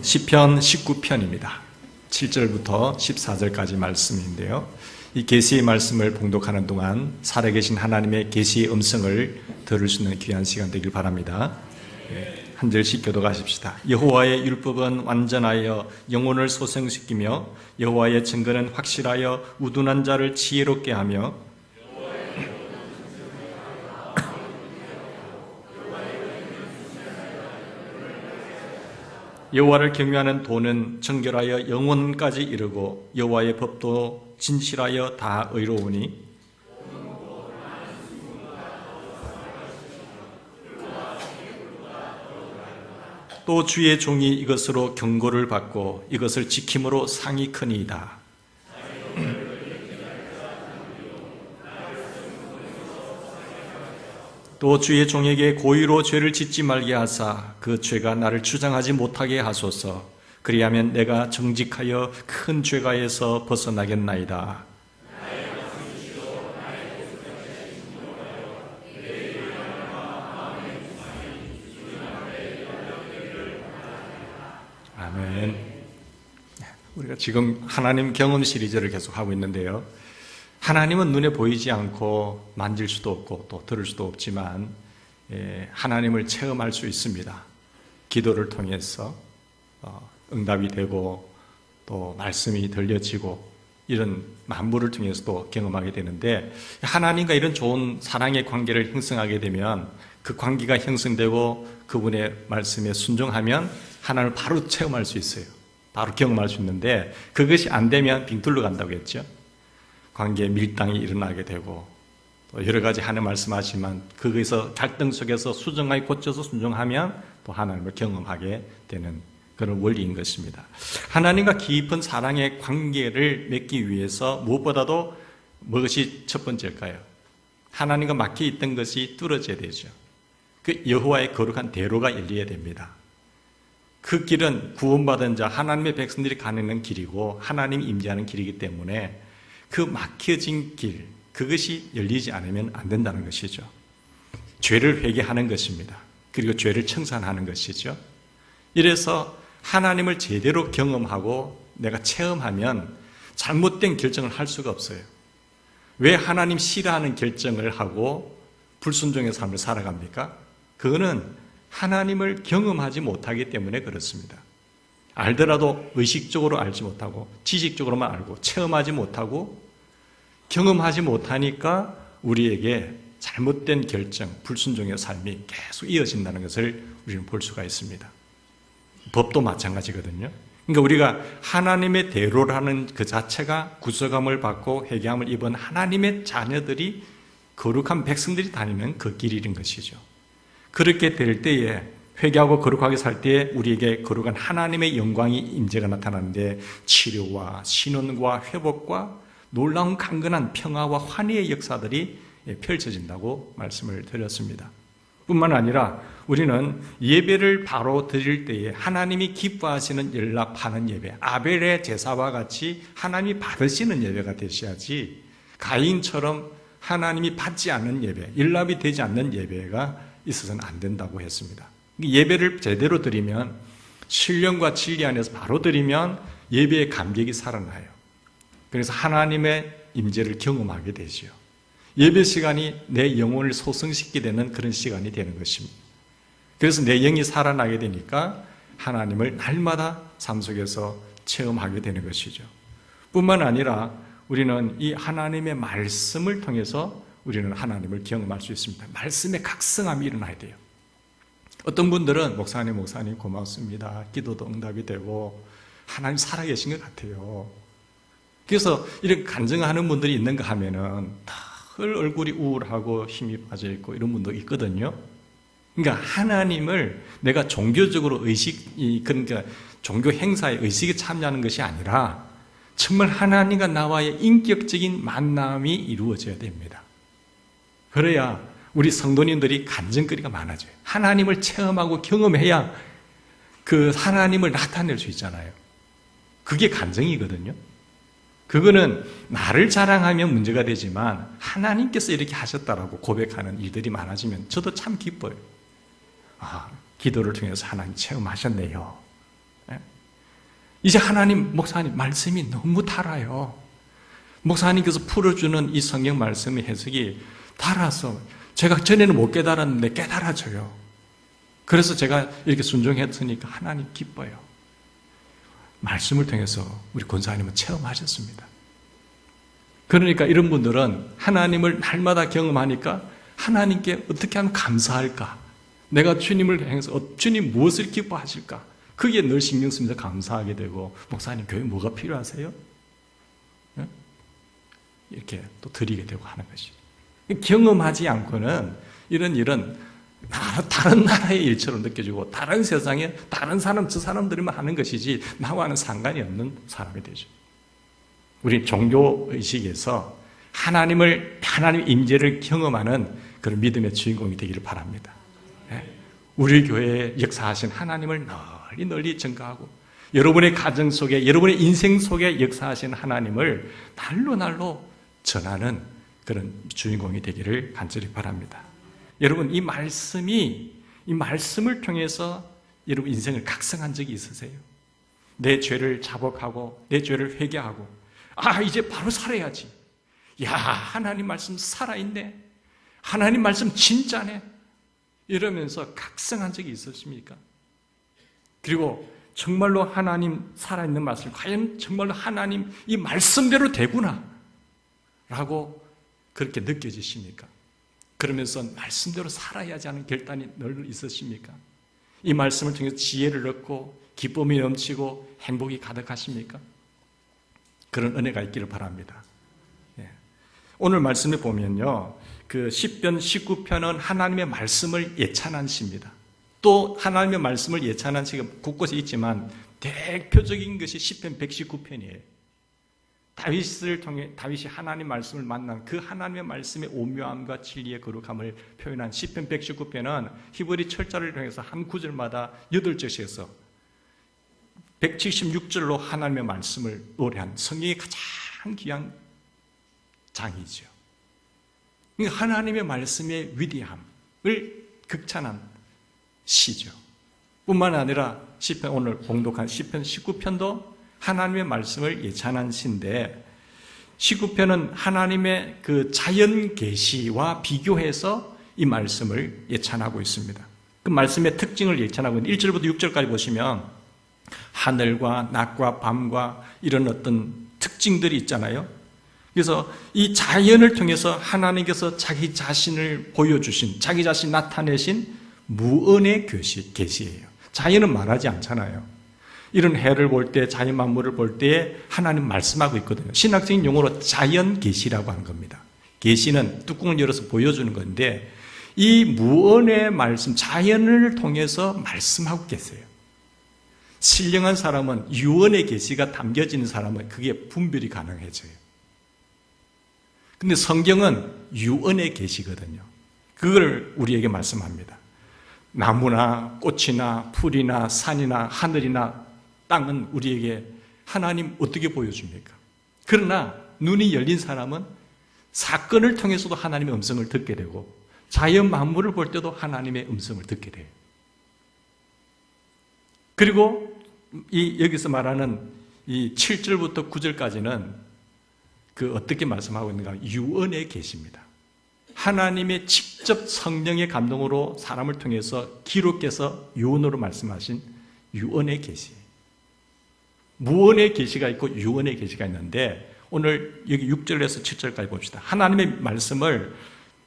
시편 19편입니다. 7절부터 14절까지 말씀인데요. 이 계시의 말씀을 봉독하는 동안 살아계신 하나님의 계시의 음성을 들을 수 있는 귀한 시간 되길 바랍니다. 한 절씩 교독하십시다. 여호와의 율법은 완전하여 영혼을 소생시키며 여호와의 증거는 확실하여 우둔한 자를 지혜롭게 하며 여호와를 경외하는 도는 정결하여 영혼까지 이르고 여호와의 법도 진실하여 다 의로우니 또 주의 종이 이것으로 경고를 받고 이것을 지킴으로 상이 크니이다. 또 주의 종에게 고의로 죄를 짓지 말게 하사 그 죄가 나를 주장하지 못하게 하소서. 그리하면 내가 정직하여 큰 죄가에서 벗어나겠나이다. 아멘. 우리가 지금 하나님 경험 시리즈를 계속하고 있는데요. 하나님은 눈에 보이지 않고 만질 수도 없고 또 들을 수도 없지만 하나님을 체험할 수 있습니다. 기도를 통해서 응답이 되고 또 말씀이 들려지고 이런 만물을 통해서도 경험하게 되는데, 하나님과 이런 좋은 사랑의 관계를 형성하게 되면 그 관계가 형성되고 그분의 말씀에 순종하면 하나님을 바로 체험할 수 있어요. 바로 경험할 수 있는데, 그것이 안 되면 빙둘러 간다고 했죠. 관계에 밀당이 일어나게 되고 또 여러 가지 하나님 말씀하시지만 거기서 갈등 속에서 수정하게 고쳐서 순종하면 또 하나님을 경험하게 되는 그런 원리인 것입니다. 하나님과 깊은 사랑의 관계를 맺기 위해서 무엇보다도 무엇이 첫 번째일까요? 하나님과 막혀 있던 것이 뚫어져야 되죠. 그 여호와의 거룩한 대로가 열려야 됩니다. 그 길은 구원받은 자 하나님의 백성들이 가는 길이고 하나님이 임재하는 길이기 때문에 그 막혀진 길, 그것이 열리지 않으면 안 된다는 것이죠. 죄를 회개하는 것입니다. 그리고 죄를 청산하는 것이죠. 이래서 하나님을 제대로 경험하고 내가 체험하면 잘못된 결정을 할 수가 없어요. 왜 하나님 싫어하는 결정을 하고 불순종의 삶을 살아갑니까? 그거는 하나님을 경험하지 못하기 때문에 그렇습니다. 알더라도 의식적으로 알지 못하고 지식적으로만 알고 체험하지 못하고 경험하지 못하니까 우리에게 잘못된 결정, 불순종의 삶이 계속 이어진다는 것을 우리는 볼 수가 있습니다. 법도 마찬가지거든요. 그러니까 우리가 하나님의 대로라는 그 자체가 구속함을 받고 회개함을 입은 하나님의 자녀들이 거룩한 백성들이 다니는 그 길인 것이죠. 그렇게 될 때에 회개하고 거룩하게 살 때에 우리에게 거룩한 하나님의 영광이 임재가 나타나는데 치료와 신원과 회복과 놀라운 강건한 평화와 환희의 역사들이 펼쳐진다고 말씀을 드렸습니다. 뿐만 아니라 우리는 예배를 바로 드릴 때에 하나님이 기뻐하시는 연락하는 예배, 아벨의 제사와 같이 하나님이 받으시는 예배가 되셔야지 가인처럼 하나님이 받지 않는 예배, 연락이 되지 않는 예배가 있어서는 안 된다고 했습니다. 예배를 제대로 드리면 신령과 진리 안에서 바로 드리면 예배의 감격이 살아나요. 그래서 하나님의 임재를 경험하게 되죠. 예배 시간이 내 영혼을 소성시키게 되는 그런 시간이 되는 것입니다. 그래서 내 영이 살아나게 되니까 하나님을 날마다 삶 속에서 체험하게 되는 것이죠. 뿐만 아니라 우리는 이 하나님의 말씀을 통해서 우리는 하나님을 경험할 수 있습니다. 말씀의 각성함이 일어나야 돼요. 어떤 분들은 목사님 고맙습니다. 기도도 응답이 되고 하나님 살아계신 것 같아요. 그래서 이렇게 간증하는 분들이 있는가 하면은 늘 얼굴이 우울하고 힘이 빠져있고 이런 분도 있거든요. 그러니까 하나님을 내가 종교적으로 그러니까 종교 행사에 의식에 참여하는 것이 아니라 정말 하나님과 나와의 인격적인 만남이 이루어져야 됩니다. 그래야 우리 성도님들이 간증거리가 많아져요. 하나님을 체험하고 경험해야 그 하나님을 나타낼 수 있잖아요. 그게 간증이거든요. 그거는 나를 자랑하면 문제가 되지만 하나님께서 이렇게 하셨다라고 고백하는 일들이 많아지면 저도 참 기뻐요. 기도를 통해서 하나님 체험하셨네요. 이제 하나님, 목사님 말씀이 너무 달아요. 목사님께서 풀어주는 이 성경 말씀의 해석이 달아서 제가 전에는 못 깨달았는데 깨달아져요. 그래서 제가 이렇게 순종했으니까 하나님 기뻐요. 말씀을 통해서 우리 권사님은 체험하셨습니다. 그러니까 이런 분들은 하나님을 날마다 경험하니까 하나님께 어떻게 하면 감사할까? 내가 주님을 향해서 주님 무엇을 기뻐하실까? 그게 늘 신경 쓰면서 감사하게 되고, 목사님 교회 뭐가 필요하세요? 이렇게 또 드리게 되고 하는 것이죠. 경험하지 않고는 이런 일은 다른 나라의 일처럼 느껴지고 다른 세상에 다른 사람, 저 사람들이만 하는 것이지 나와는 상관이 없는 사람이 되죠. 우리 종교의식에서 하나님의 임재를 경험하는 그런 믿음의 주인공이 되기를 바랍니다. 우리 교회에 역사하신 하나님을 널리 증거하고 여러분의 가정 속에, 여러분의 인생 속에 역사하신 하나님을 날로 전하는 그런 주인공이 되기를 간절히 바랍니다. 여러분, 이 말씀을 통해서 여러분 인생을 각성한 적이 있으세요? 내 죄를 자복하고 내 죄를 회개하고, 이제 바로 살아야지. 하나님 말씀 살아있네. 하나님 말씀 진짜네. 이러면서 각성한 적이 있으십니까? 그리고 정말로 하나님 살아있는 말씀, 과연 정말로 하나님 이 말씀대로 되구나 라고 그렇게 느껴지십니까? 그러면서 말씀대로 살아야지 하는 결단이 늘 있으십니까? 이 말씀을 통해서 지혜를 얻고 기쁨이 넘치고 행복이 가득하십니까? 그런 은혜가 있기를 바랍니다. 오늘 말씀에 보면요, 그 시편 19편은 하나님의 말씀을 예찬한 시입니다. 또 하나님의 말씀을 예찬한 시가 곳곳에 있지만 대표적인 것이 시편 119편이에요. 다윗이 하나님 말씀을 만난 그 하나님의 말씀의 오묘함과 진리의 거룩함을 표현한 시편 119편은 히브리 철자를 통해서 한 구절마다 8절씩에서 176절로 하나님의 말씀을 노래한 성경의 가장 귀한 장이죠. 하나님의 말씀의 위대함을 극찬한 시죠. 뿐만 아니라 시편, 오늘 봉독한 시편 19편도 하나님의 말씀을 예찬한 시인데, 19편은 하나님의 그 자연 계시와 비교해서 이 말씀을 예찬하고 있습니다. 그 말씀의 특징을 예찬하고 있는데 1절부터 6절까지 보시면 하늘과 낮과 밤과 이런 어떤 특징들이 있잖아요. 그래서 이 자연을 통해서 하나님께서 자기 자신을 보여주신, 자기 자신 나타내신 무언의 계시예요. 자연은 말하지 않잖아요. 이런 해를 볼 때, 자연 만물을 볼 때 하나님 말씀하고 있거든요. 신학적인 용어로 자연 계시라고 하는 겁니다. 계시는 뚜껑을 열어서 보여주는 건데, 이 무언의 말씀, 자연을 통해서 말씀하고 계세요. 신령한 사람은, 유언의 계시가 담겨지는 사람은 그게 분별이 가능해져요. 근데 성경은 유언의 계시거든요. 그걸 우리에게 말씀합니다. 나무나 꽃이나 풀이나 산이나 하늘이나 땅은 우리에게 하나님 어떻게 보여줍니까? 그러나 눈이 열린 사람은 사건을 통해서도 하나님의 음성을 듣게 되고 자연 만물을 볼 때도 하나님의 음성을 듣게 돼요. 그리고 여기서 말하는 이 7절부터 9절까지는 그 어떻게 말씀하고 있는가? 유언의 계시입니다. 하나님의 직접 성령의 감동으로 사람을 통해서 기록해서 유언으로 말씀하신 유언의 계시. 무언의 계시가 있고 유언의 계시가 있는데 오늘 여기 6절에서 7절까지 봅시다. 하나님의 말씀을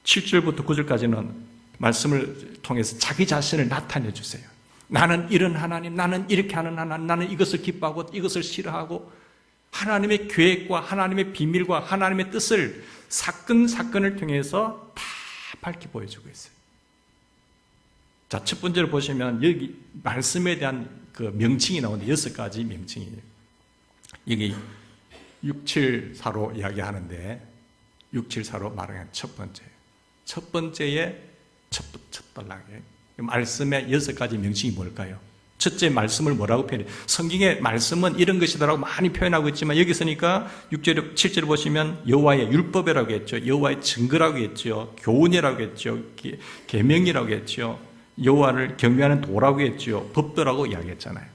7절부터 9절까지는 말씀을 통해서 자기 자신을 나타내 주세요. 나는 이런 하나님, 나는 이렇게 하는 하나님, 나는 이것을 기뻐하고 이것을 싫어하고 하나님의 계획과 하나님의 비밀과 하나님의 뜻을 사건을 통해서 다 밝히 보여주고 있어요. 자, 첫 번째로 보시면 여기 말씀에 대한 그 명칭이 나오는데 6가지 명칭이에요. 여기 674로 이야기하는데 674로 말하는 첫 번째의 첫 단락이에요. 말씀의 6가지 명칭이 뭘까요? 첫째 말씀을 뭐라고 표현해요? 성경의 말씀은 이런 것이다라고 많이 표현하고 있지만 여기서니까 6절, 7절 보시면 여호와의 율법이라고 했죠. 여호와의 증거라고 했죠. 교훈이라고 했죠. 계명이라고 했죠. 여호와를 경외하는 도라고 했죠. 법도라고 이야기했잖아요.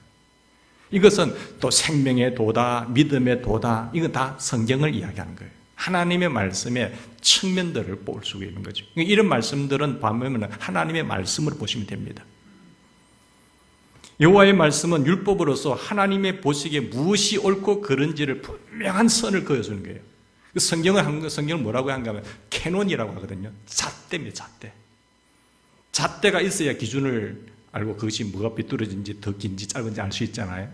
이것은 또 생명의 도다, 믿음의 도다, 이건 다 성경을 이야기하는 거예요. 하나님의 말씀의 측면들을 볼 수 있는 거죠. 이런 말씀들은 보면 하나님의 말씀으로 보시면 됩니다. 여호와의 말씀은 율법으로서 하나님의 보시기에 무엇이 옳고 그른지를 분명한 선을 그어주는 거예요. 성경을 뭐라고 하는가 하면 캐논이라고 하거든요. 잣대입니다. 잣대. 잣대가 있어야 기준을 알고 그것이 뭐가 삐뚤어진지 더 긴지 짧은지 알 수 있잖아요.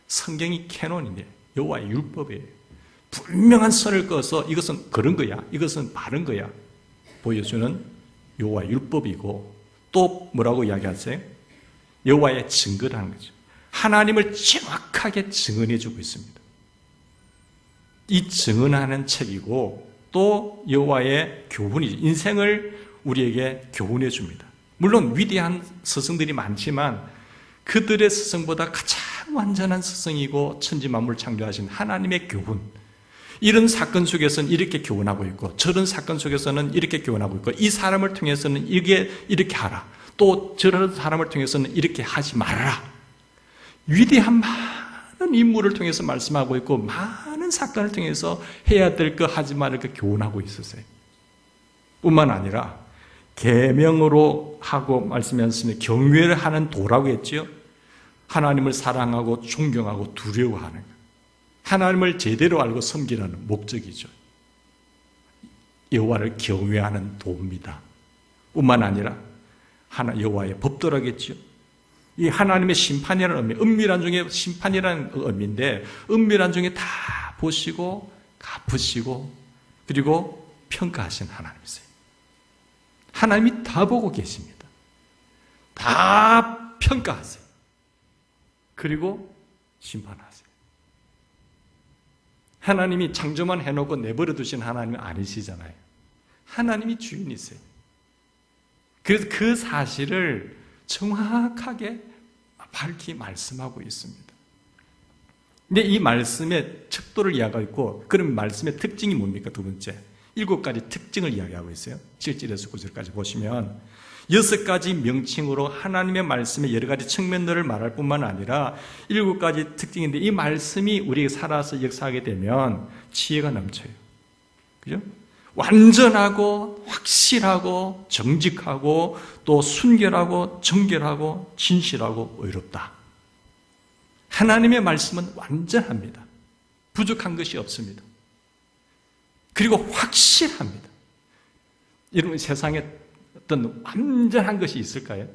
성경이 캐논인데 여호와의 율법이에요. 분명한 선을 그어서 이것은 그런 거야, 이것은 바른 거야 보여주는 여호와의 율법이고, 또 뭐라고 이야기하세요? 여호와의 증거라는 거죠. 하나님을 정확하게 증언해주고 있습니다. 이 증언하는 책이고, 또 여호와의 교훈이죠. 인생을 우리에게 교훈해 줍니다. 물론 위대한 스승들이 많지만 그들의 스승보다 가장 완전한 스승이고 천지만물을 창조하신 하나님의 교훈, 이런 사건 속에서는 이렇게 교훈하고 있고, 저런 사건 속에서는 이렇게 교훈하고 있고, 이 사람을 통해서는 이렇게 하라, 또 저런 사람을 통해서는 이렇게 하지 말아라. 위대한 많은 인물을 통해서 말씀하고 있고, 많은 사건을 통해서 해야 될 거 하지 말을 거 교훈하고 있으세요. 뿐만 아니라 계명으로 하고 말씀하셨으면 경외를 하는 도라고 했죠. 하나님을 사랑하고 존경하고 두려워하는 것, 하나님을 제대로 알고 섬기라는 목적이죠. 여호와를 경외하는 도입니다. 뿐만 아니라 여호와의 법도라겠죠. 이 하나님의 심판이라는 의미, 은밀한 중에 심판이라는 의미인데, 은밀한 중에 다 보시고 갚으시고 그리고 평가하신 하나님이세요. 하나님이 다 보고 계십니다. 다 평가하세요. 그리고 심판하세요. 하나님이 창조만 해놓고 내버려 두신 하나님은 아니시잖아요. 하나님이 주인이세요. 그래서 그 사실을 정확하게 밝히 말씀하고 있습니다. 근데 이 말씀의 척도를 이야기하고 있고, 그럼 말씀의 특징이 뭡니까? 두 번째, 7가지 특징을 이야기하고 있어요. 7절에서 9절까지 보시면 6가지 명칭으로 하나님의 말씀의 여러 가지 측면들을 말할 뿐만 아니라 7가지 특징인데, 이 말씀이 우리가 살아서 역사하게 되면 지혜가 넘쳐요. 그죠? 완전하고 확실하고 정직하고 또 순결하고 정결하고 진실하고 의롭다. 하나님의 말씀은 완전합니다. 부족한 것이 없습니다. 그리고 확실합니다. 여러분, 세상에 어떤 완전한 것이 있을까요?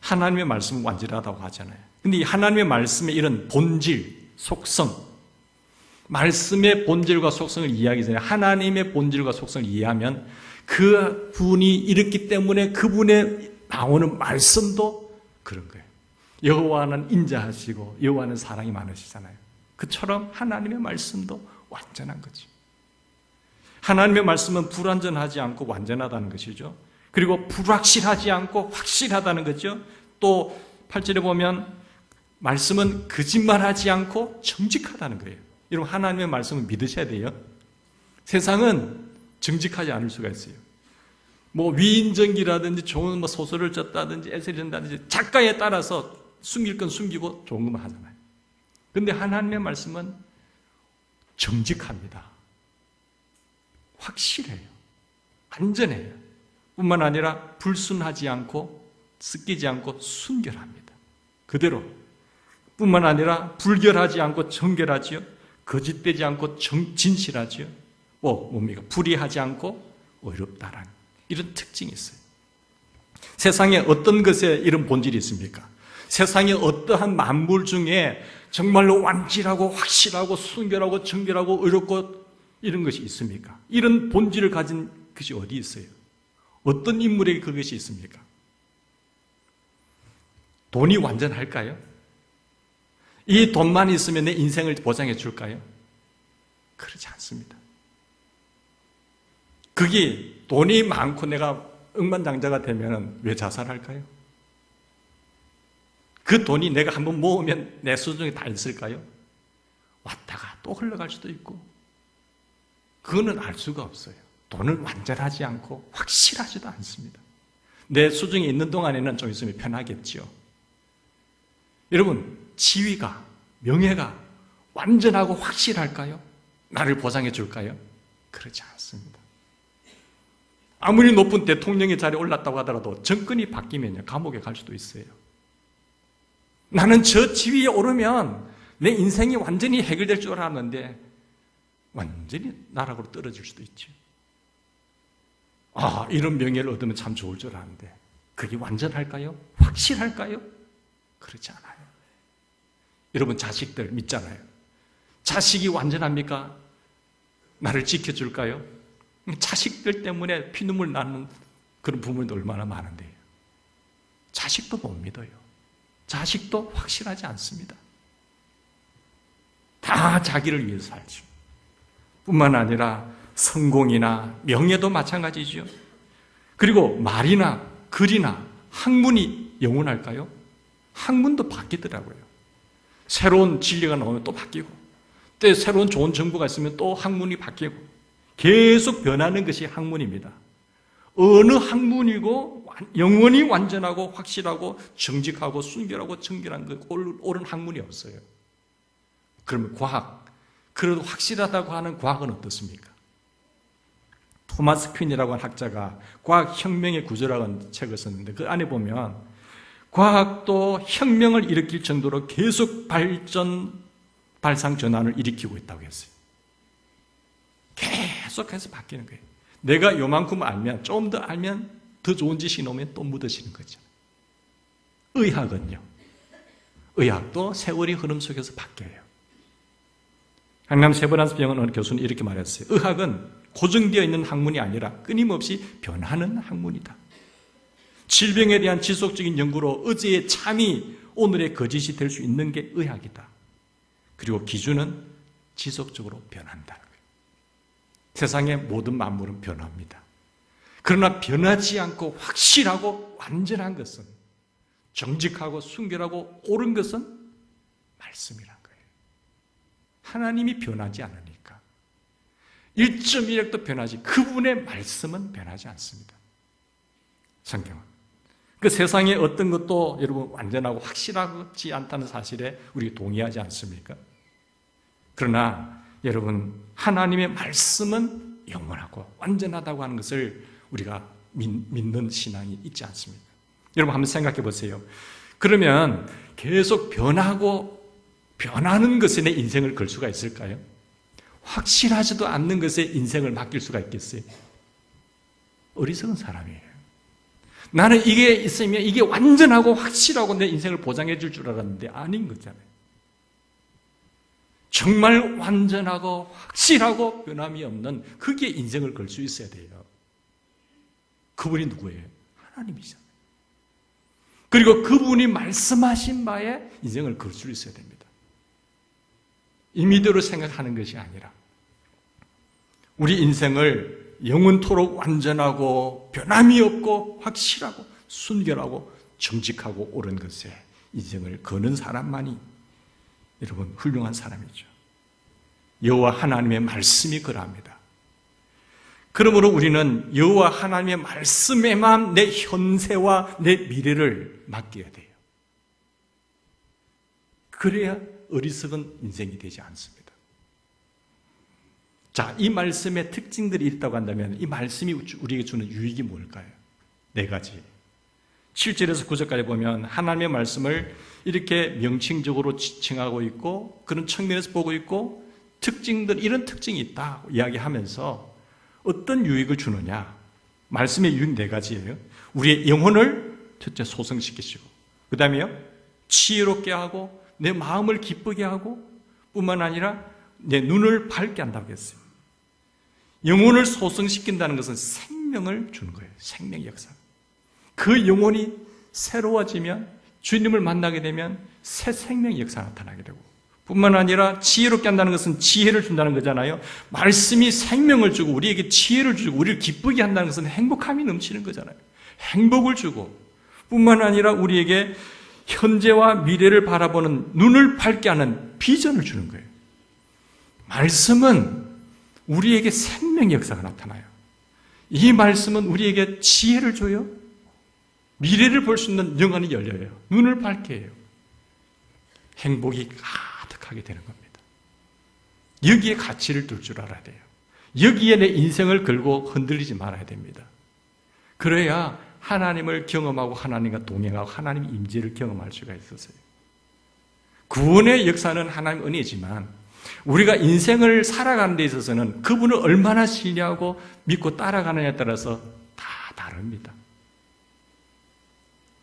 하나님의 말씀은 완전하다고 하잖아요. 근데 이 하나님의 말씀의 이런 본질, 속성, 말씀의 본질과 속성을 이해하기 전에 하나님의 본질과 속성을 이해하면 그 분이 이렇기 때문에 그분의 나오는 말씀도 그런 거예요. 여호와는 인자하시고 여호와는 사랑이 많으시잖아요. 그처럼 하나님의 말씀도 완전한 거죠. 하나님의 말씀은 불완전하지 않고 완전하다는 것이죠. 그리고 불확실하지 않고 확실하다는 거죠. 또 8절에 보면 말씀은 거짓말하지 않고 정직하다는 거예요. 여러분, 하나님의 말씀을 믿으셔야 돼요. 세상은 정직하지 않을 수가 있어요. 뭐 위인전기라든지 좋은 소설을 썼다든지 에세이를 쓴다든지 작가에 따라서 숨길 건 숨기고 좋은 것만 하잖아요. 그런데 하나님의 말씀은 정직합니다. 확실해요. 안전해요. 뿐만 아니라 불순하지 않고 습기지 않고 순결합니다. 그대로. 뿐만 아니라 불결하지 않고 정결하지요. 거짓되지 않고 진실하지요. 뭡니까? 불의하지 않고 의롭다라는 이런 특징이 있어요. 세상에 어떤 것에 이런 본질이 있습니까? 세상에 어떠한 만물 중에 정말로 완전하고 확실하고 순결하고 정결하고 의롭고 이런 것이 있습니까? 이런 본질을 가진 것이 어디 있어요? 어떤 인물에게 그것이 있습니까? 돈이 완전할까요? 이 돈만 있으면 내 인생을 보장해 줄까요? 그렇지 않습니다. 그게 돈이 많고 내가 억만장자가 되면 왜 자살할까요? 그 돈이 내가 한번 모으면 내 수중에 다 있을까요? 왔다가 또 흘러갈 수도 있고, 그거는 알 수가 없어요. 돈은 완전하지 않고 확실하지도 않습니다. 내 수중에 있는 동안에는 좀 있으면 편하겠죠. 여러분, 지위가, 명예가 완전하고 확실할까요? 나를 보장해 줄까요? 그렇지 않습니다. 아무리 높은 대통령의 자리에 올랐다고 하더라도 정권이 바뀌면요, 감옥에 갈 수도 있어요. 나는 저 지위에 오르면 내 인생이 완전히 해결될 줄 알았는데 완전히 나락으로 떨어질 수도 있죠. 이런 명예를 얻으면 참 좋을 줄 알았는데 그게 완전할까요? 확실할까요? 그렇지 않아요. 여러분, 자식들 믿잖아요. 자식이 완전합니까? 나를 지켜줄까요? 자식들 때문에 피눈물 나는 그런 부모님도 얼마나 많은데요. 자식도 못 믿어요. 자식도 확실하지 않습니다. 다 자기를 위해서 살죠. 뿐만 아니라 성공이나 명예도 마찬가지죠. 그리고 말이나 글이나 학문이 영원할까요? 학문도 바뀌더라고요. 새로운 진리가 나오면 또 바뀌고, 또 새로운 좋은 정보가 있으면 또 학문이 바뀌고, 계속 변하는 것이 학문입니다. 어느 학문이고 영원히 완전하고 확실하고 정직하고 순결하고 정결한 그 옳은 학문이 없어요. 그러면 과학, 그래도 확실하다고 하는 과학은 어떻습니까? 토마스 퀸이라고 하는 학자가 과학혁명의 구조라고 하는 책을 썼는데 그 안에 보면 과학도 혁명을 일으킬 정도로 계속 발상 전환을 일으키고 있다고 했어요. 계속해서 바뀌는 거예요. 내가 요만큼 알면, 좀 더 알면 더 좋은 지식이 나오면 또 묻어지는 거죠. 의학은요, 의학도 세월의 흐름 속에서 바뀌어요. 강남 세브란스병원 어느 교수는 이렇게 말했어요. 의학은 고정되어 있는 학문이 아니라 끊임없이 변하는 학문이다. 질병에 대한 지속적인 연구로 어제의 참이 오늘의 거짓이 될 수 있는 게 의학이다. 그리고 기준은 지속적으로 변한다는 거예요. 세상의 모든 만물은 변합니다. 그러나 변하지 않고 확실하고 완전한 것은, 정직하고 순결하고 옳은 것은 말씀이란 거예요. 하나님이 변하지 않으니까 1.1핵도 변하지, 그분의 말씀은 변하지 않습니다. 성경은 그 세상에 어떤 것도 여러분 완전하고 확실하지 않다는 사실에 우리 동의하지 않습니까? 그러나 여러분, 하나님의 말씀은 영원하고 완전하다고 하는 것을 우리가 믿는 신앙이 있지 않습니까? 여러분 한번 생각해 보세요. 그러면 계속 변하는 것에 내 인생을 걸 수가 있을까요? 확실하지도 않는 것에 인생을 맡길 수가 있겠어요? 어리석은 사람이에요. 나는 이게 있으면 이게 완전하고 확실하고 내 인생을 보장해 줄 줄 알았는데 아닌 거잖아요. 정말 완전하고 확실하고 변함이 없는 그게 인생을 걸 수 있어야 돼요. 그분이 누구예요? 하나님이잖아요. 그리고 그분이 말씀하신 바에 인생을 걸 수 있어야 됩니다. 임의대로 생각하는 것이 아니라 우리 인생을 영원토록 완전하고 변함이 없고 확실하고 순결하고 정직하고 옳은 것에 인생을 거는 사람만이 여러분 훌륭한 사람이죠. 여호와 하나님의 말씀이 그러합니다. 그러므로 우리는 여호와 하나님의 말씀에만 내 현세와 내 미래를 맡겨야 돼요. 그래야 어리석은 인생이 되지 않습니다. 자, 이 말씀의 특징들이 있다고 한다면 이 말씀이 우리에게 주는 유익이 뭘까요? 4가지. 7절에서 9절까지 보면 하나님의 말씀을 이렇게 명칭적으로 지칭하고 있고 그런 측면에서 보고 있고 특징들, 이런 특징이 있다 이야기하면서 어떤 유익을 주느냐? 말씀의 유익 4가지예요. 우리의 영혼을 첫째 소성시키시고, 그 다음에요, 지혜롭게 하고 내 마음을 기쁘게 하고 뿐만 아니라 내 눈을 밝게 한다고 했어요. 영혼을 소성시킨다는 것은 생명을 주는 거예요. 생명의 역사. 그 영혼이 새로워지면, 주님을 만나게 되면 새 생명의 역사가 나타나게 되고, 뿐만 아니라 지혜롭게 한다는 것은 지혜를 준다는 거잖아요. 말씀이 생명을 주고 우리에게 지혜를 주고 우리를 기쁘게 한다는 것은 행복함이 넘치는 거잖아요. 행복을 주고 뿐만 아니라 우리에게 현재와 미래를 바라보는 눈을 밝게 하는 비전을 주는 거예요. 말씀은 우리에게 생명의 역사가 나타나요. 이 말씀은 우리에게 지혜를 줘요. 미래를 볼 수 있는 영안이 열려요. 눈을 밝게 해요. 행복이 가득하게 되는 겁니다. 여기에 가치를 둘 줄 알아야 돼요. 여기에 내 인생을 걸고 흔들리지 말아야 됩니다. 그래야 하나님을 경험하고 하나님과 동행하고 하나님의 임재를 경험할 수가 있었어요. 구원의 역사는 하나님의 은혜지만 우리가 인생을 살아가는 데 있어서는 그분을 얼마나 신뢰하고 믿고 따라가느냐에 따라서 다 다릅니다.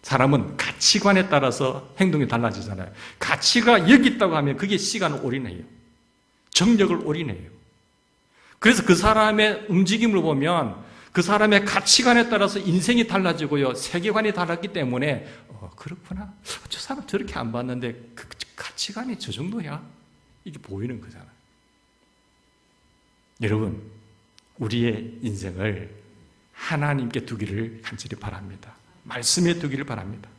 사람은 가치관에 따라서 행동이 달라지잖아요. 가치가 여기 있다고 하면 그게 시간을 올인해요. 정력을 올인해요. 그래서 그 사람의 움직임을 보면 그 사람의 가치관에 따라서 인생이 달라지고요. 세계관이 달랐기 때문에 그렇구나. 저 사람 저렇게 안 봤는데 그 가치관이 저 정도야? 이게 보이는 거잖아요. 여러분, 우리의 인생을 하나님께 두기를 간절히 바랍니다. 말씀에 두기를 바랍니다.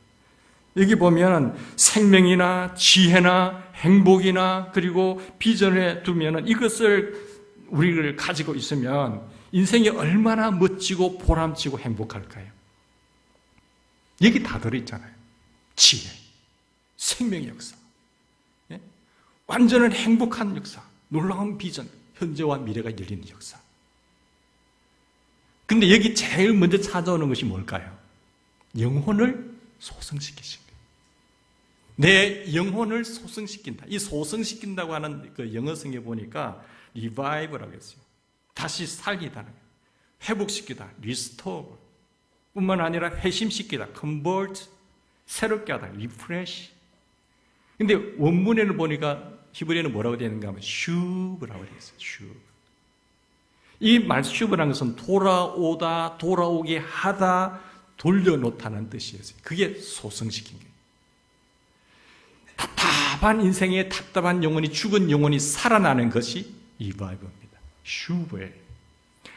여기 보면 생명이나 지혜나 행복이나 그리고 비전에 두면 이것을 우리를 가지고 있으면 인생이 얼마나 멋지고 보람지고 행복할까요? 여기 다 들어있잖아요. 지혜, 생명의 역사, 완전한 행복한 역사, 놀라운 비전, 현재와 미래가 열리는 역사. 근데 여기 제일 먼저 찾아오는 것이 뭘까요? 영혼을 소성시키신 거예요. 내 영혼을 소성시킨다. 이 소성시킨다고 하는 그 영어성에 보니까 revive라고 했어요. 다시 살리다는 거예요. 회복시키다, restore. 뿐만 아니라 회심시키다, convert. 새롭게 하다, refresh. 근데 원문에는 보니까 히브리어는 뭐라고 되어 있는가 하면 슈브라고 되어 있어요. 슈브. 이 말 슈브라는 것은 돌아오다, 돌아오게 하다, 돌려놓다는 뜻이었어요. 그게 소성시킨 거예요. 답답한 인생에 답답한 영혼이, 죽은 영혼이 살아나는 것이 리바이브입니다. 슈브예요.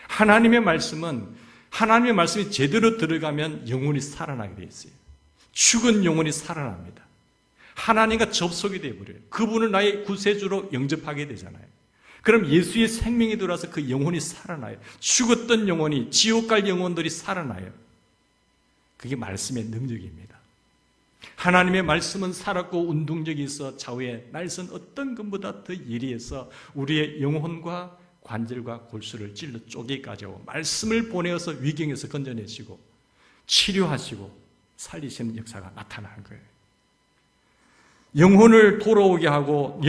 하나님의 말씀이 제대로 들어가면 영혼이 살아나게 되어 있어요. 죽은 영혼이 살아납니다. 하나님과 접속이 되어버려요. 그분을 나의 구세주로 영접하게 되잖아요. 그럼 예수의 생명이 들어와서 그 영혼이 살아나요. 죽었던 영혼이, 지옥 갈 영혼들이 살아나요. 그게 말씀의 능력입니다. 하나님의 말씀은 살았고 운동력이 있어 좌우에 날선 어떤 것보다 더 예리해서 우리의 영혼과 관절과 골수를 찔러 쪼개기까지 하고 말씀을 보내어서 위경에서 건져내시고 치료하시고 살리시는 역사가 나타나는 거예요. 영혼을 돌아오게 하고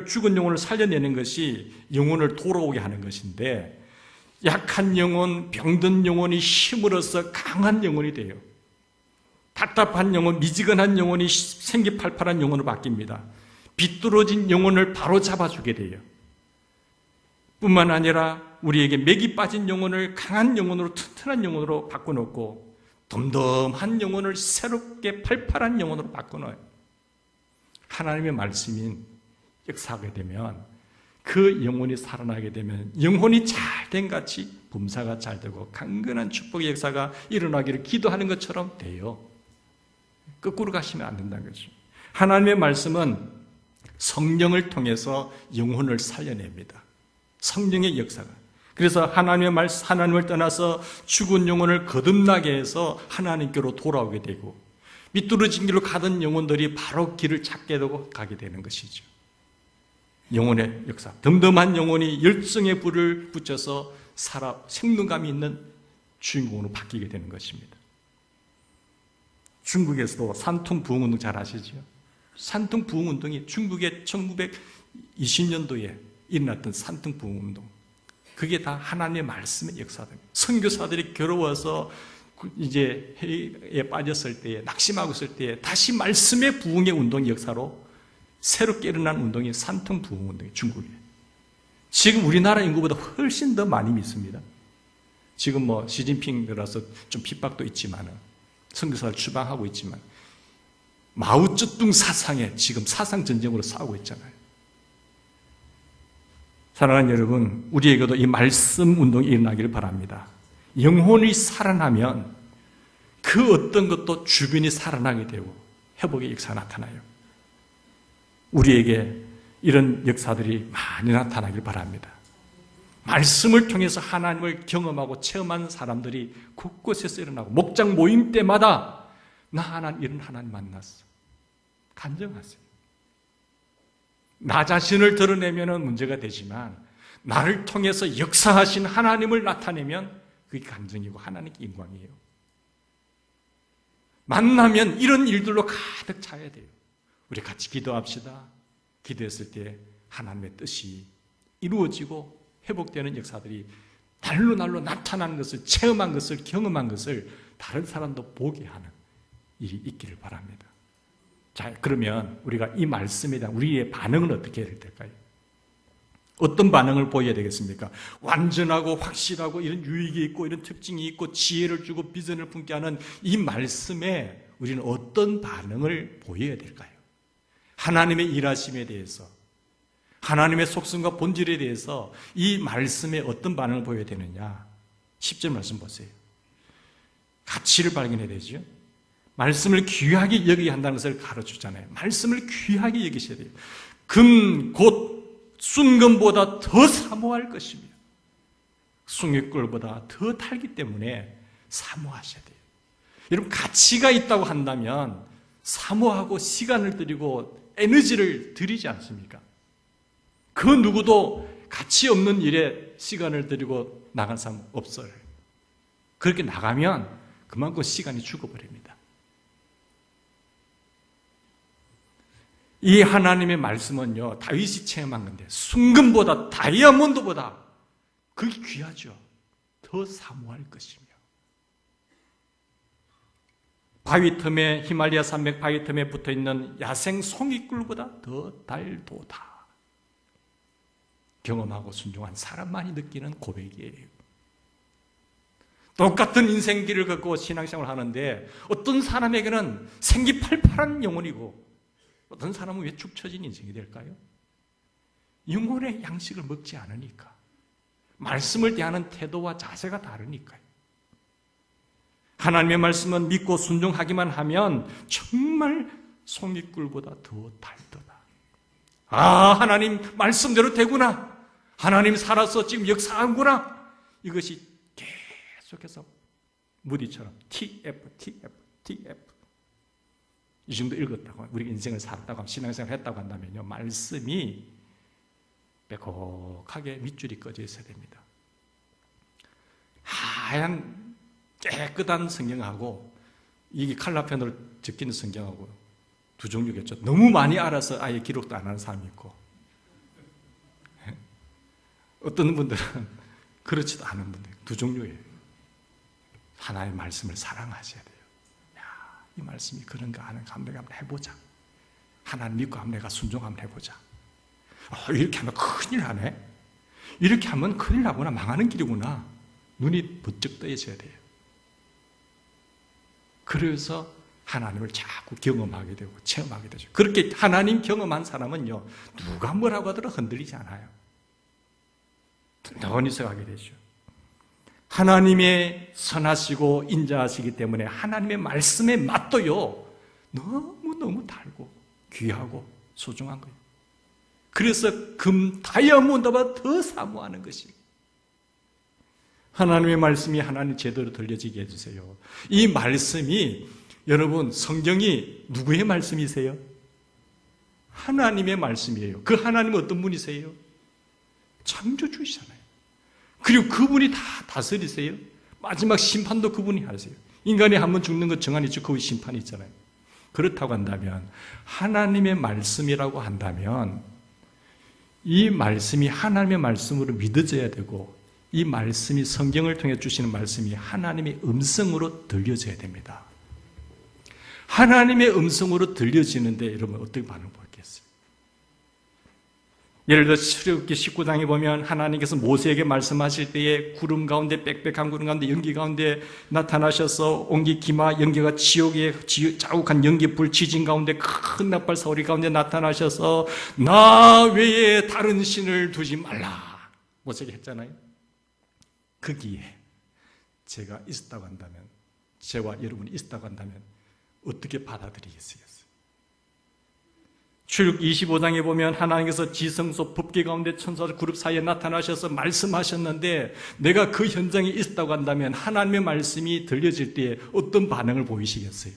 죽은 영혼을 살려내는 것이 영혼을 돌아오게 하는 것인데 약한 영혼, 병든 영혼이 힘을 얻어 강한 영혼이 돼요. 답답한 영혼, 미지근한 영혼이 생기팔팔한 영혼으로 바뀝니다. 비뚤어진 영혼을 바로 잡아주게 돼요. 뿐만 아니라 우리에게 맥이 빠진 영혼을 강한 영혼으로, 튼튼한 영혼으로 바꿔놓고 덤덤한 영혼을 새롭게 팔팔한 영혼으로 바꿔놓아요. 하나님의 말씀인 역사하게 되면 그 영혼이 살아나게 되면 영혼이 잘된 같이 범사가 잘 되고 강건한 축복의 역사가 일어나기를 기도하는 것처럼 돼요. 거꾸로 가시면 안 된다는 거죠. 하나님의 말씀은 성령을 통해서 영혼을 살려냅니다. 성령의 역사가. 그래서 하나님을 떠나서 죽은 영혼을 거듭나게 해서 하나님께로 돌아오게 되고 미끄러진 길로 가던 영혼들이 바로 길을 찾게 되고 가게 되는 것이죠. 영혼의 역사. 덤덤한 영혼이 열정의 불을 붙여서 생동감이 있는 주인공으로 바뀌게 되는 것입니다. 중국에서도 산통부흥운동 잘 아시죠? 산통부흥운동이 중국의 1920년도에 일어났던 산통부흥운동. 그게 다 하나님의 말씀의 역사입니다. 선교사들이 괴로워서 이제 해에 빠졌을 때에, 낙심하고 있을 때에 다시 말씀의 부흥의 운동의 역사로 새롭게 일어난 운동이 산통부흥운동이에요. 중국에. 지금 우리나라 인구보다 훨씬 더 많이 믿습니다. 지금 시진핑 들어서 좀 핍박도 있지만 선교사를 추방하고 있지만 마오쩌둥 사상에 지금 사상 전쟁으로 싸우고 있잖아요. 사랑하는 여러분, 우리에게도 이 말씀 운동이 일어나기를 바랍니다. 영혼이 살아나면 그 어떤 것도 주변이 살아나게 되고 회복의 역사가 나타나요. 우리에게 이런 역사들이 많이 나타나길 바랍니다. 말씀을 통해서 하나님을 경험하고 체험하는 사람들이 곳곳에서 일어나고 목장 모임 때마다 나 이런 하나님 만났어. 간증하세요. 나 자신을 드러내면 문제가 되지만 나를 통해서 역사하신 하나님을 나타내면 그게 감정이고 하나님께 영광이에요. 만나면 이런 일들로 가득 차야 돼요. 우리 같이 기도합시다. 기도했을 때 하나님의 뜻이 이루어지고 회복되는 역사들이 날로 나타나는 것을, 체험한 것을, 경험한 것을 다른 사람도 보게 하는 일이 있기를 바랍니다. 자, 그러면 우리가 이 말씀에 대한 우리의 반응은 어떻게 해야 될까요? 어떤 반응을 보여야 되겠습니까? 완전하고 확실하고 이런 유익이 있고 이런 특징이 있고 지혜를 주고 비전을 품게 하는 이 말씀에 우리는 어떤 반응을 보여야 될까요? 하나님의 일하심에 대해서, 하나님의 속성과 본질에 대해서 이 말씀에 어떤 반응을 보여야 되느냐? 10절 말씀 보세요. 가치를 발견해야 되죠. 말씀을 귀하게 여기게 한다는 것을 가르쳐주잖아요. 말씀을 귀하게 여기셔야 돼요. 금 곧 순금보다 더 사모할 것이며 숭늉꿀보다 더 달기 때문에 사모하셔야 돼요. 여러분, 가치가 있다고 한다면 사모하고 시간을 들이고 에너지를 들이지 않습니까? 그 누구도 가치 없는 일에 시간을 들이고 나간 사람 없어요. 그렇게 나가면 그만큼 시간이 죽어버립니다. 이 하나님의 말씀은요, 다윗이 체험한 건데 순금보다 다이아몬드보다 그게 귀하죠. 더 사모할 것이며 바위 틈에, 히말리아 산맥 바위 틈에 붙어있는 야생 송이꿀보다 더 달도다. 경험하고 순종한 사람만이 느끼는 고백이에요. 똑같은 인생길을 걷고 신앙생활을 하는데 어떤 사람에게는 생기 팔팔한 영혼이고 어떤 사람은 왜 축 처진 인생이 될까요? 영혼의 양식을 먹지 않으니까, 말씀을 대하는 태도와 자세가 다르니까요. 하나님의 말씀은 믿고 순종하기만 하면 정말 송이꿀보다 더 달도다. 아, 하나님 말씀대로 되구나. 하나님 살아서 지금 역사하구나. 이것이 계속해서 무디처럼 TF 이 정도 읽었다고, 우리 인생을 살았다고 하면, 신앙생활을 했다고 한다면요, 말씀이 빼곡하게 밑줄이 꺼져 있어야 됩니다. 하얀 깨끗한 성경하고 이게 칼라펜으로 적히는 성경하고 두 종류겠죠. 너무 많이 알아서 아예 기록도 안 하는 사람이 있고, 어떤 분들은 그렇지도 않은 분들, 두 종류예요. 하나님의 말씀을 사랑하셔야 돼요. 이 말씀이 그런가 하는 감독이 한번 해보자. 하나님 믿고 한번 내가 순종 한번 해보자. 이렇게 하면 큰일 나네. 이렇게 하면 큰일 나구나, 망하는 길이구나. 눈이 번쩍 떠져야 돼요. 그래서 하나님을 자꾸 경험하게 되고 체험하게 되죠. 그렇게 하나님 경험한 사람은요, 누가 뭐라고 하더라도 흔들리지 않아요. 든든히 서가게 되죠. 하나님의 선하시고 인자하시기 때문에 하나님의 말씀의 맛도요, 너무너무 달고 귀하고 소중한 거예요. 그래서 금 다이아몬드보다 더 사모하는 것이, 하나님의 말씀이 하나님 제대로 들려지게 해주세요. 이 말씀이, 여러분, 성경이 누구의 말씀이세요? 하나님의 말씀이에요. 그 하나님은 어떤 분이세요? 창조주이잖아요. 그리고 그분이 다 다스리세요. 마지막 심판도 그분이 하세요. 인간이 한번 죽는 것 정한이 있죠. 그 심판이 있잖아요. 그렇다고 한다면, 하나님의 말씀이라고 한다면 이 말씀이 하나님의 말씀으로 믿어져야 되고, 이 말씀이 성경을 통해 주시는 말씀이 하나님의 음성으로 들려져야 됩니다. 하나님의 음성으로 들려지는데 여러분 어떻게 반응을 보겠어요? 예를 들어 출애굽기 19장에 보면 하나님께서 모세에게 말씀하실 때에 구름 가운데, 빽빽한 구름 가운데, 연기 가운데 나타나셔서 옹기 기마 연기가 지옥의 자욱한 연기 불 지진 가운데 큰 나팔 소리 가운데 나타나셔서 나 외에 다른 신을 두지 말라 모세에게 했잖아요. 거기에 제가 있었다고 한다면, 저와 여러분이 있었다고 한다면 어떻게 받아들이겠어요? 출애굽 25장에 보면 하나님께서 지성소 법궤 가운데 천사들 그룹 사이에 나타나셔서 말씀하셨는데, 내가 그 현장에 있었다고 한다면 하나님의 말씀이 들려질 때에 어떤 반응을 보이시겠어요?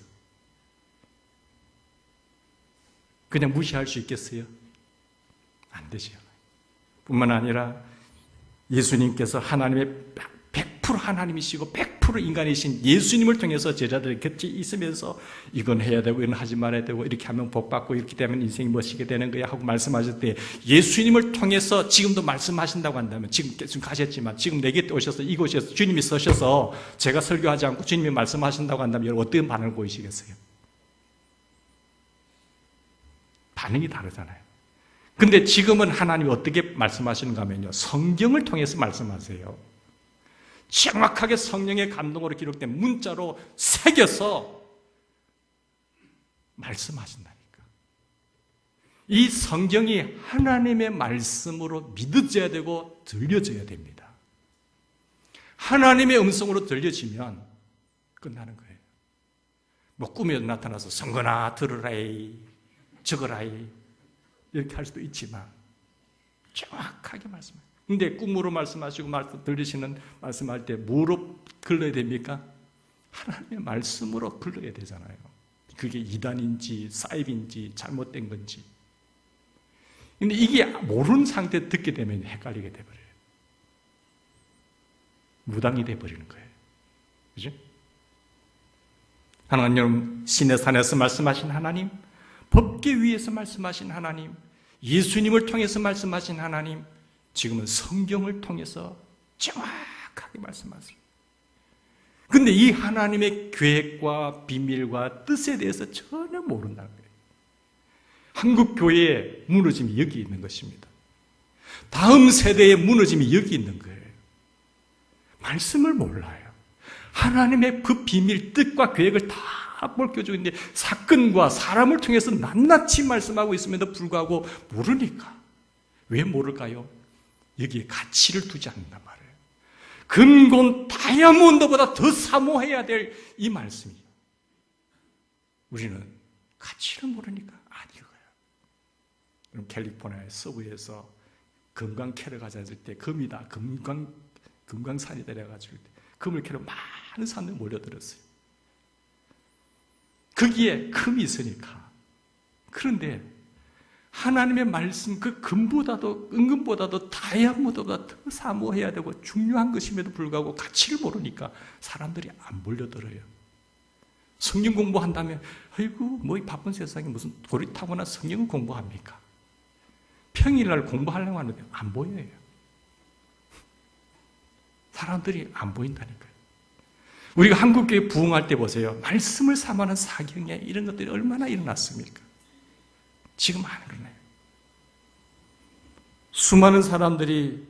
그냥 무시할 수 있겠어요? 안 되지요. 뿐만 아니라 예수님께서 하나님의 100% 하나님이시고 100% 인간이신 예수님을 통해서 제자들의 곁에 있으면서 이건 해야 되고 이건 하지 말아야 되고 이렇게 하면 복 받고 이렇게 되면 인생이 멋지게 되는 거야 하고 말씀하실 때 예수님을 통해서 지금도 말씀하신다고 한다면 지금 가셨지만 지금 내게 오셔서 이곳에서 주님이 서셔서 제가 설교하지 않고 주님이 말씀하신다고 한다면 여러분 어떤 반응을 보이시겠어요? 반응이 다르잖아요. 근데 지금은 하나님이 어떻게 말씀하시는가 하면요, 성경을 통해서 말씀하세요. 정확하게 성령의 감동으로 기록된 문자로 새겨서 말씀하신다니까. 이 성경이 하나님의 말씀으로 믿어져야 되고 들려져야 됩니다. 하나님의 음성으로 들려지면 끝나는 거예요. 뭐 꿈에 나타나서 성거나 들으라이 적어라이 이렇게 할 수도 있지만 정확하게 말씀해요. 근데 꿈으로 말씀하시고 들으시는 말씀할 때 뭐로 글러야 됩니까? 하나님의 말씀으로 글러야 되잖아요. 그게 이단인지 사입인지 잘못된 건지. 근데 이게 모르는 상태에 듣게 되면 헷갈리게 돼버려요. 무당이 돼버리는 거예요. 그죠? 하나님 신의 산에서 말씀하신 하나님, 법계 위에서 말씀하신 하나님, 예수님을 통해서 말씀하신 하나님, 지금은 성경을 통해서 정확하게 말씀하세요. 그런데 이 하나님의 계획과 비밀과 뜻에 대해서 전혀 모른다는 거예요. 한국 교회의 무너짐이 여기 있는 것입니다. 다음 세대의 무너짐이 여기 있는 거예요. 말씀을 몰라요. 하나님의 그 비밀, 뜻과 계획을 다 밝혀주고 있는데 사건과 사람을 통해서 낱낱이 말씀하고 있음에도 불구하고 모르니까. 왜 모를까요? 여기에 가치를 두지 않는단 말이에요. 금곤 다이아몬드보다 더 사모해야 될 이 말씀이 우리는 가치를 모르니까 안 읽어요. 캘리포니아의 서부에서 금광 캐러 가자을 때 금이다, 금광산이다 이래가지고 금을 캐러 많은 사람들이 몰려들었어요. 거기에 금이 있으니까. 그런데 하나님의 말씀 그 금보다도 은금보다도 다이아몬드보다 더 사모해야 되고 중요한 것임에도 불구하고 가치를 모르니까 사람들이 안 몰려들어요. 성경 공부한다면 아이고 뭐 이 바쁜 세상에 무슨 도리 타거나 성경을 공부합니까? 평일날 공부하려고 하는데 안 보여요. 사람들이 안 보인다니까요. 우리가 한국교회 부흥할 때 보세요. 말씀을 삼아는 사경에 이런 것들이 얼마나 일어났습니까? 지금 안 그러네요. 수많은 사람들이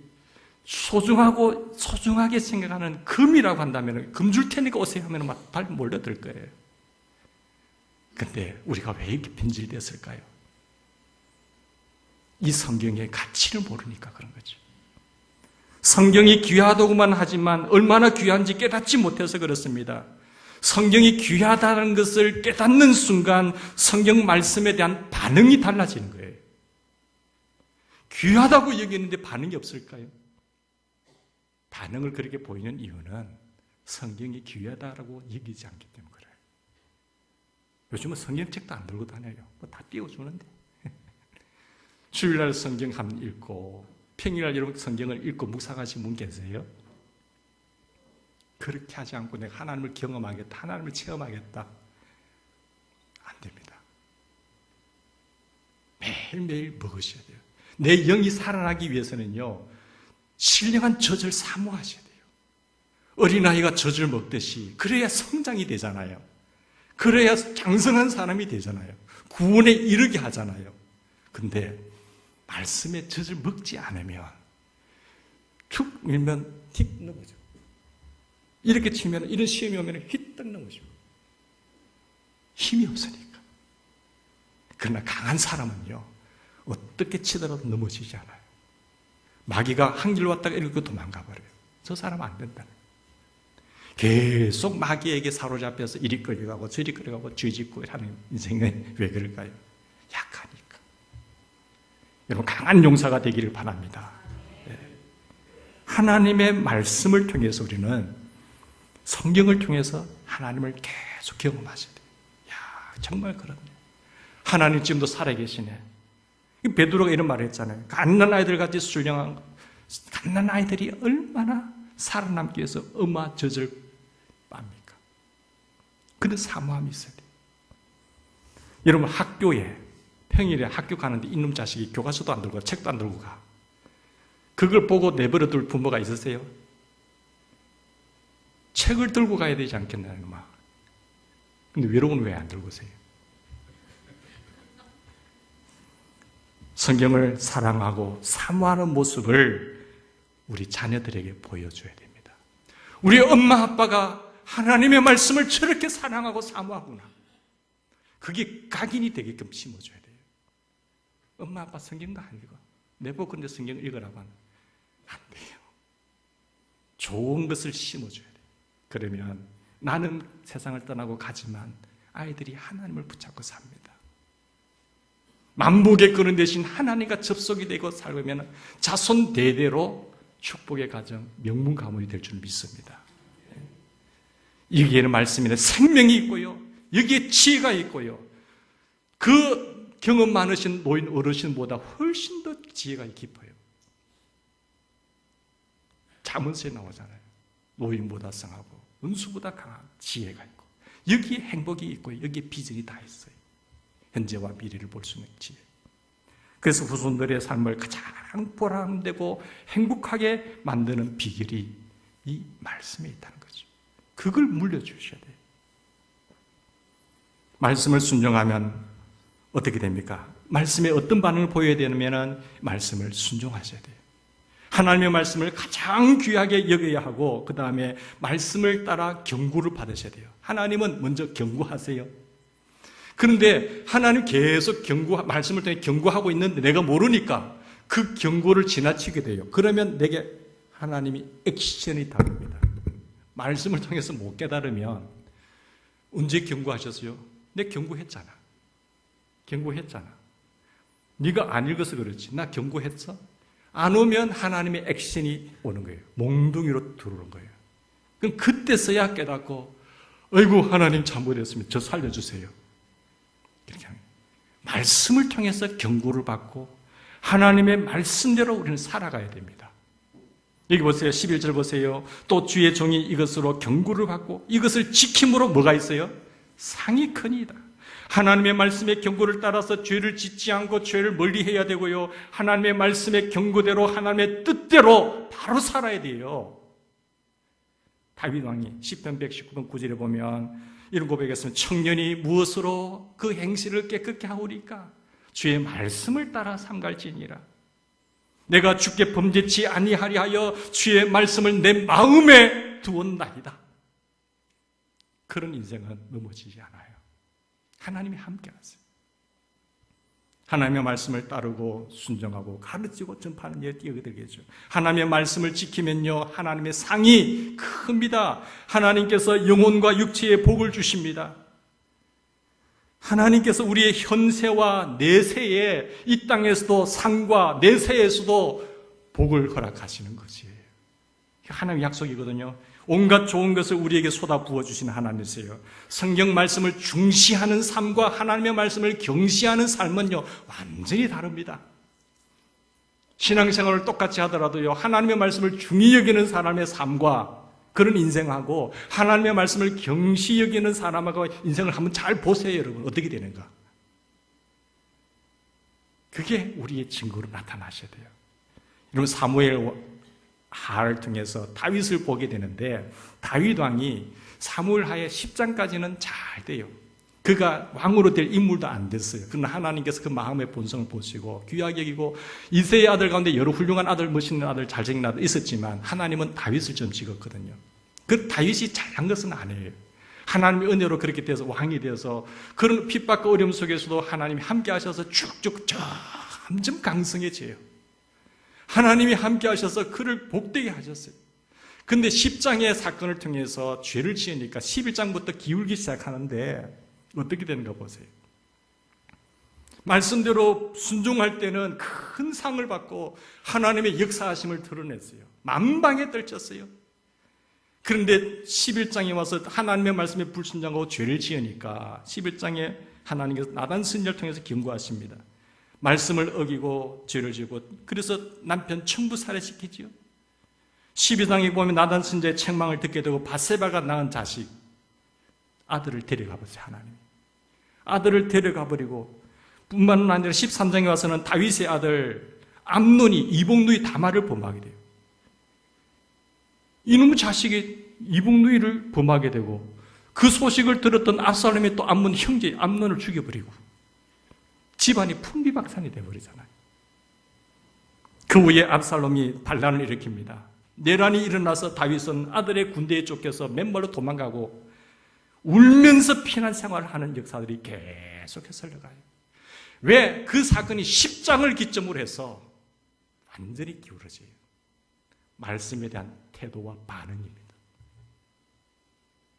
소중하게 생각하는 금이라고 한다면 금 줄 테니까 오세요 하면 막 발 몰려들 거예요. 근데 우리가 왜 이렇게 변질됐을까요? 이 성경의 가치를 모르니까 그런 거죠. 성경이 귀하다고만 하지만 얼마나 귀한지 깨닫지 못해서 그렇습니다. 성경이 귀하다는 것을 깨닫는 순간 성경 말씀에 대한 반응이 달라지는 거예요. 귀하다고 여기는데 반응이 없을까요? 반응을 그렇게 보이는 이유는 성경이 귀하다라고 여기지 않기 때문에 그래요. 요즘은 성경책도 안 들고 다녀요. 뭐 다 띄워주는데. 주일날 성경 한번 읽고 평일날 여러분 성경을 읽고 묵상하신 분 계세요? 그렇게 하지 않고 내가 하나님을 경험하겠다, 하나님을 체험하겠다. 안 됩니다. 매일매일 먹으셔야 돼요. 내 영이 살아나기 위해서는요, 신령한 젖을 사모하셔야 돼요. 어린아이가 젖을 먹듯이 그래야 성장이 되잖아요. 그래야 장성한 사람이 되잖아요. 구원에 이르게 하잖아요. 근데 말씀의 젖을 먹지 않으면 툭 밀면 틱 넘어져. 이렇게 치면 이런 시험이 오면 휘떡 넘어져. 힘이 없으니까. 그러나 강한 사람은요, 어떻게 치더라도 넘어지지 않아요. 마귀가 한 길로 왔다가 이렇게 도망가 버려요. 저 사람 안 된다는 거예요. 계속 마귀에게 사로잡혀서 이리 끌려가고 저리 끌려가고 죄짓고 하는 인생은 왜 그럴까요? 약하니까. 여러분 강한 용사가 되기를 바랍니다. 네. 하나님의 말씀을 통해서 우리는 성경을 통해서 하나님을 계속 경험하셔야 돼요. 야, 정말 그렇네. 하나님 지금도 살아계시네. 베드로가 이런 말을 했잖아요. 갓난 아이들 같이 순령한 갓난 아이들이 얼마나 살아남기 위해서 엄마젖을 빱니까? 그런 사모함이 있어야 돼요. 여러분, 학교에 평일에 학교 가는데 이놈 자식이 교과서도 안 들고 책도 안 들고 가. 그걸 보고 내버려 둘 부모가 있으세요? 책을 들고 가야 되지 않겠나, 이놈아. 근데 외로운 왜 안 들고 오세요? 성경을 사랑하고 사모하는 모습을 우리 자녀들에게 보여줘야 됩니다. 우리 엄마 아빠가 하나님의 말씀을 저렇게 사랑하고 사모하구나. 그게 각인이 되게끔 심어줘야 돼요. 엄마 아빠 성경도 안 읽어. 내보고 근데 성경 읽으라고 하면 안 돼요. 좋은 것을 심어줘야 돼요. 그러면 나는 세상을 떠나고 가지만 아이들이 하나님을 붙잡고 삽니다. 만복의 근원 대신 하나님과 접속이 되고 살면 자손 대대로 축복의 가정, 명문 가문이 될 줄 믿습니다. 여기에는 말씀인데 생명이 있고요. 여기에 지혜가 있고요. 그 경험 많으신 노인 어르신보다 훨씬 더 지혜가 깊어요. 잠언서에 나오잖아요. 노인보다 성하고 은수보다 강한 지혜가 있고 여기에 행복이 있고요. 여기에 비전이 다 있어요. 현재와 미래를 볼 수 있는 지혜. 그래서 후손들의 삶을 가장 보람되고 행복하게 만드는 비결이 이 말씀에 있다는 거죠. 그걸 물려주셔야 돼요. 말씀을 순종하면 어떻게 됩니까? 말씀에 어떤 반응을 보여야 되냐면 말씀을 순종하셔야 돼요. 하나님의 말씀을 가장 귀하게 여겨야 하고 그 다음에 말씀을 따라 경고를 받으셔야 돼요. 하나님은 먼저 경고하세요. 그런데 하나님 계속 말씀을 통해 경고하고 있는데 내가 모르니까 그 경고를 지나치게 돼요. 그러면 내게 하나님이 액션이 다릅니다. 말씀을 통해서 못 깨달으면 언제 경고하셨어요? 내가 경고했잖아. 네가 안 읽어서 그렇지. 나 경고했어? 안 오면 하나님의 액션이 오는 거예요. 몽둥이로 들어오는 거예요. 그럼 그때서야 깨닫고 아이고 하나님 잘못했으면 저 살려주세요. 이렇게 하는 거예요. 말씀을 통해서 경고를 받고 하나님의 말씀대로 우리는 살아가야 됩니다. 여기 보세요. 11절 보세요. 또 주의 종이 이것으로 경고를 받고 이것을 지킴으로 뭐가 있어요? 상이 크니이다. 하나님의 말씀의 경고를 따라서 죄를 짓지 않고 죄를 멀리해야 되고요. 하나님의 말씀의 경고대로 하나님의 뜻대로 바로 살아야 돼요. 다윗 왕이 시편 119편 9절에 보면 이런 고백했으면 청년이 무엇으로 그 행실을 깨끗게 하오리까? 주의 말씀을 따라 삼갈지니라. 내가 주께 범죄치 아니하리 하여 주의 말씀을 내 마음에 두었나이다. 그런 인생은 넘어지지 않아요. 하나님이 함께 하세요. 하나님의 말씀을 따르고 순종하고 가르치고 전파하는 일에 뛰어들겠죠. 하나님의 말씀을 지키면요 하나님의 상이 큽니다. 하나님께서 영혼과 육체에 복을 주십니다. 하나님께서 우리의 현세와 내세에 이 땅에서도 상과 내세에서도 복을 허락하시는 것이에요. 하나님의 약속이거든요. 온갖 좋은 것을 우리에게 쏟아 부어주시는 하나님이세요. 성경 말씀을 중시하는 삶과 하나님의 말씀을 경시하는 삶은요 완전히 다릅니다. 신앙생활을 똑같이 하더라도요 하나님의 말씀을 중히 여기는 사람의 삶과 그런 인생하고 하나님의 말씀을 경시 여기는 사람하고 인생을 한번 잘 보세요. 여러분 어떻게 되는가? 그게 우리의 증거로 나타나셔야 돼요. 여러분 사무엘 하를 통해서 다윗을 보게 되는데 다윗 왕이 사무엘 하에 10장까지는 잘 돼요. 그가 왕으로 될 인물도 안 됐어요. 그러나 하나님께서 그 마음의 본성을 보시고 귀하게 여기고 이새의 아들 가운데 여러 훌륭한 아들, 멋있는 아들, 잘생긴 아들 있었지만 하나님은 다윗을 좀 찍었거든요. 그 다윗이 잘한 것은 아니에요. 하나님의 은혜로 그렇게 돼서 왕이 되어서 그런 핍박과 어려움 속에서도 하나님이 함께 하셔서 쭉쭉 점점 강성해져요. 하나님이 함께 하셔서 그를 복되게 하셨어요. 근데 10장의 사건을 통해서 죄를 지으니까 11장부터 기울기 시작하는데 어떻게 되는가 보세요. 말씀대로 순종할 때는 큰 상을 받고 하나님의 역사하심을 드러냈어요. 만방에 떨쳤어요. 그런데 11장에 와서 하나님의 말씀에 불순종하고 죄를 지으니까 11장에 하나님께서 나단 선지자를 통해서 경고하십니다. 말씀을 어기고 죄를 지고, 그래서 남편 청부 살해시키지요. 12장에 보면 나단 선지자의 책망을 듣게 되고 밧세바가 낳은 자식 아들을 데려가 버렸어요. 하나님 아들을 데려가 버리고, 뿐만 아니라 13장에 와서는 다윗의 아들 암논이 이복누이 다말을 범하게 돼요. 이놈의 자식이 이복누이를 범하게 되고, 그 소식을 들었던 압살롬이 또 암논 형제 암논을 죽여버리고 집안이 풍비박산이 되어버리잖아요. 그 후에 압살롬이 반란을 일으킵니다. 내란이 일어나서 다윗은 아들의 군대에 쫓겨서 맨발로 도망가고 울면서 피난 생활을 하는 역사들이 계속해서 흘러가요. 왜? 그 사건이 10장을 기점으로 해서 완전히 기울어져요. 말씀에 대한 태도와 반응입니다.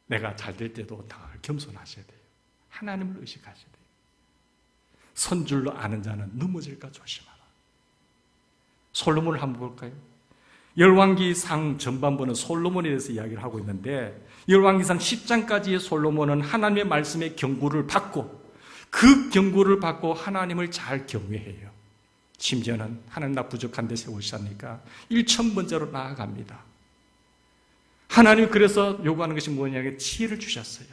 내가 잘 될 때도 다 겸손하셔야 돼요. 하나님을 의식하셔야 돼요. 선줄로 아는 자는 넘어질까 조심하라. 솔로몬을 한번 볼까요? 열왕기상 전반부는 솔로몬에 대해서 이야기를 하고 있는데, 열왕기상 10장까지의 솔로몬은 하나님의 말씀의 경고를 받고, 그 경고를 받고 하나님을 잘 경외해요. 심지어는 하나님 나 부족한 데 세우시니까 1000번째로 나아갑니다. 하나님이 그래서 요구하는 것이 뭐냐면 지혜를 주셨어요.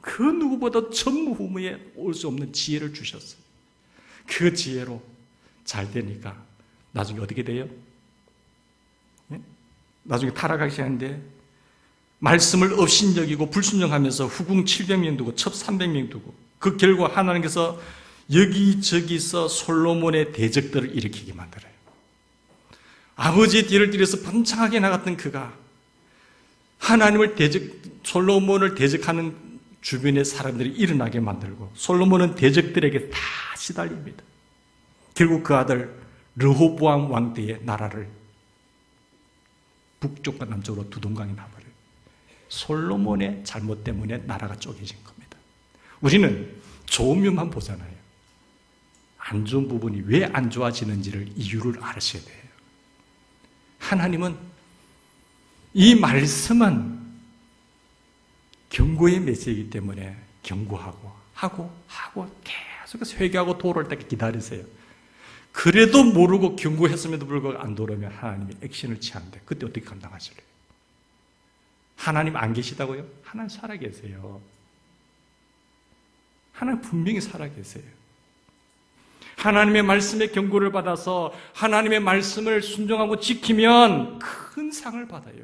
그 누구보다 전무후무에 올 수 없는 지혜를 주셨어요. 그 지혜로 잘 되니까 나중에 어떻게 돼요? 네? 나중에 타락하기 시작하는데 말씀을 업신여기고 불순종하면서 후궁 700명 두고 첩 300명 두고, 그 결과 하나님께서 여기저기서 솔로몬의 대적들을 일으키게 만들어요. 아버지의 뒤를 들여서 번창하게 나갔던 그가 하나님을 솔로몬을 대적하는 주변의 사람들이 일어나게 만들고, 솔로몬은 대적들에게 다 시달립니다. 결국 그 아들 르호보암 왕 때의 나라를 북쪽과 남쪽으로 두 동강이 나버려요. 솔로몬의 잘못 때문에 나라가 쪼개진 겁니다. 우리는 좋은 면만 보잖아요. 안 좋은 부분이 왜 안 좋아지는지를 이유를 알으셔야 돼요. 하나님은 이 말씀은 경고의 메시지이기 때문에 경고하고 계속해서 회개하고 돌아올 때까지 기다리세요. 그래도 모르고 경고했음에도 불구하고 안 돌아오면 하나님이 액션을 취하는데 그때 어떻게 감당하실래요? 하나님 안 계시다고요? 하나님 살아계세요. 하나님 분명히 살아계세요. 하나님의 말씀의 경고를 받아서 하나님의 말씀을 순종하고 지키면 큰 상을 받아요.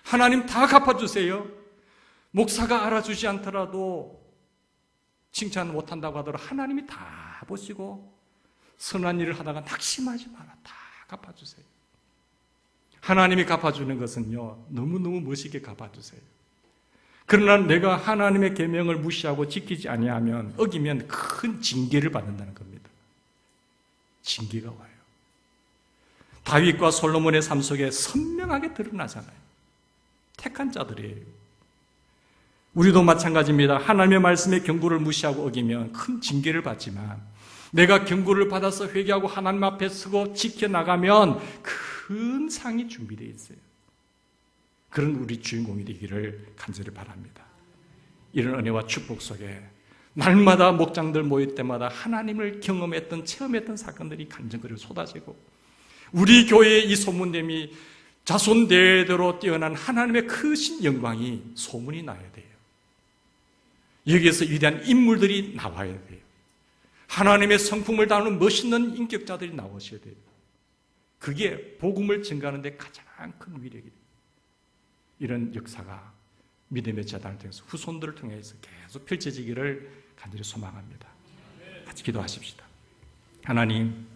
하나님 다 갚아주세요. 목사가 알아주지 않더라도, 칭찬 못한다고 하더라도 하나님이 다 보시고 선한 일을 하다가 낙심하지 마라. 다 갚아주세요. 하나님이 갚아주는 것은요, 너무너무 멋있게 갚아주세요. 그러나 내가 하나님의 계명을 무시하고 지키지 아니하면, 어기면 큰 징계를 받는다는 겁니다. 징계가 와요. 다윗과 솔로몬의 삶 속에 선명하게 드러나잖아요. 택한 자들이에요. 우리도 마찬가지입니다. 하나님의 말씀의 경고를 무시하고 어기면 큰 징계를 받지만, 내가 경고를 받아서 회개하고 하나님 앞에 서고 지켜나가면 큰 상이 준비되어 있어요. 그런 우리 주인공이 되기를 간절히 바랍니다. 이런 은혜와 축복 속에 날마다 목장들 모일 때마다 하나님을 경험했던, 체험했던 사건들이 간증거리로 쏟아지고, 우리 교회의 이 소문됨이 자손 대대로 뛰어난 하나님의 크신 영광이 소문이 나야 돼요. 여기에서 위대한 인물들이 나와야 돼요. 하나님의 성품을 다루는 멋있는 인격자들이 나오셔야 돼요. 그게 복음을 증가하는 데 가장 큰 위력이 돼요. 이런 역사가 믿음의 재단을 통해서 후손들을 통해서 계속 펼쳐지기를 간절히 소망합니다. 같이 기도하십시다. 하나님,